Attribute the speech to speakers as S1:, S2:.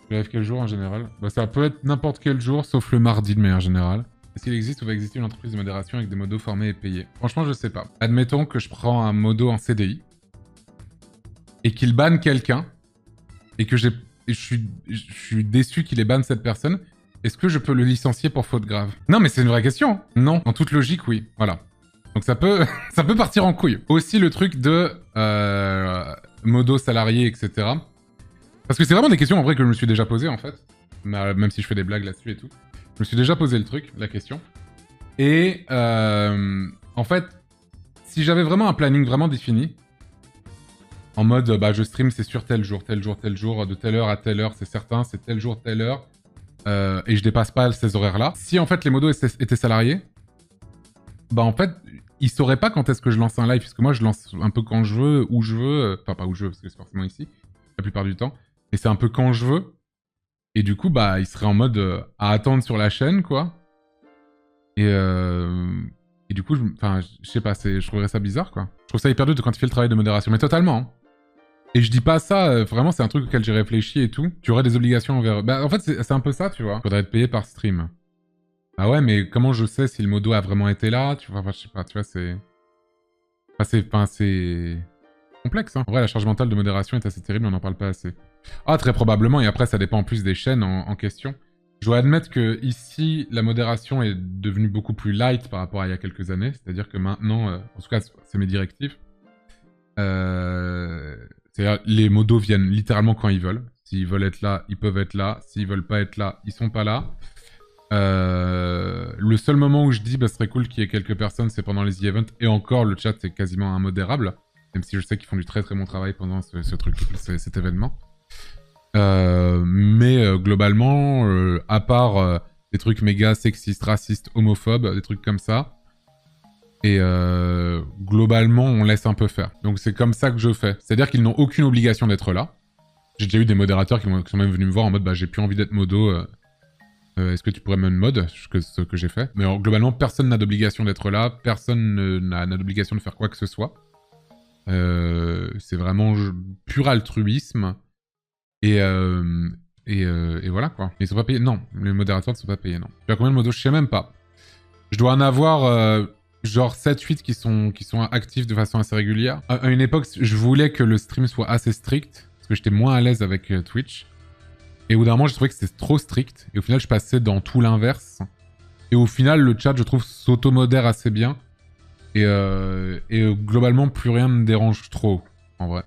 S1: Tu lèves quel jour en général? Bah, ça peut être n'importe quel jour, sauf le mardi de manière générale. Est-ce qu'il existe ou va exister une entreprise de modération avec des modos formés et payés? Franchement, je sais pas. Admettons que je prends un modo en CDI et qu'il banne quelqu'un et que je suis déçu qu'il ait banne cette personne. Est-ce que je peux le licencier pour faute grave? Non, mais c'est une vraie question. Non, en toute logique, oui. Voilà. Donc ça peut, ça peut partir en couille. Aussi le truc de modo salarié, etc. Parce que c'est vraiment des questions en vrai que je me suis déjà posées en fait. Même si je fais des blagues là-dessus et tout. Je me suis déjà posé le truc, la question. Et en fait, si j'avais vraiment un planning vraiment défini, en mode bah je stream c'est sur tel jour, tel jour, tel jour, de telle heure à telle heure, c'est certain, c'est tel jour, telle heure, et je dépasse pas ces horaires-là. Si en fait les modos étaient salariés, bah en fait, ils sauraient pas quand est-ce que je lance un live, puisque moi je lance un peu quand je veux, où je veux, enfin pas où je veux, parce que c'est forcément ici, la plupart du temps, mais c'est un peu quand je veux. Et du coup, bah, ils seraient en mode à attendre sur la chaîne, quoi. Et du coup, je sais pas, je trouverais ça bizarre, quoi. Je trouve ça hyper dur de quantifier le travail de modération, mais totalement. Hein. Et je dis pas ça, vraiment, c'est un truc auquel j'ai réfléchi et tout. Tu aurais des obligations envers... Bah, en fait, c'est un peu ça, tu vois. Faudrait être payé par stream. Ah ouais, mais comment je sais si le modo a vraiment été là? Tu vois, enfin, je sais pas, tu vois, c'est... c'est complexe, hein. En vrai, la charge mentale de modération est assez terrible, on n'en parle pas assez. Ah, très probablement, et après, ça dépend en plus des chaînes en question. Je dois admettre que ici, la modération est devenue beaucoup plus light par rapport à il y a quelques années. C'est-à-dire que maintenant, en tout cas, c'est mes directives. C'est-à-dire, les modos viennent littéralement quand ils veulent. S'ils veulent être là, ils peuvent être là. S'ils veulent pas être là, ils sont pas là. Le seul moment où je dis bah ce serait cool qu'il y ait quelques personnes, c'est pendant les events. Et encore, le chat c'est quasiment immodérable. Même si je sais qu'ils font du très très bon travail pendant ce truc, cet événement. Mais globalement, à part des trucs méga sexistes, racistes, homophobes, des trucs comme ça. Et globalement, on laisse un peu faire. Donc c'est comme ça que je fais. C'est-à-dire qu'ils n'ont aucune obligation d'être là. J'ai déjà eu des modérateurs qui sont même venus me voir en mode bah j'ai plus envie d'être modo. Est-ce que tu pourrais me mod ce que j'ai fait? Mais alors, globalement, personne n'a d'obligation d'être là. Personne n'a d'obligation de faire quoi que ce soit. C'est vraiment pur altruisme. Et voilà quoi. Ils sont pas payés. Non, les modérateurs ne sont pas payés, non. Tu as combien de modos? Je sais même pas. Je dois en avoir genre 7-8 qui sont actifs de façon assez régulière. À une époque, je voulais que le stream soit assez strict. Parce que j'étais moins à l'aise avec Twitch. Et au bout d'un moment, j'ai trouvé que c'était trop strict. Et au final, je passais dans tout l'inverse. Et au final, le chat, je trouve, s'auto-modère assez bien. Et globalement, plus rien ne me dérange trop, en vrai.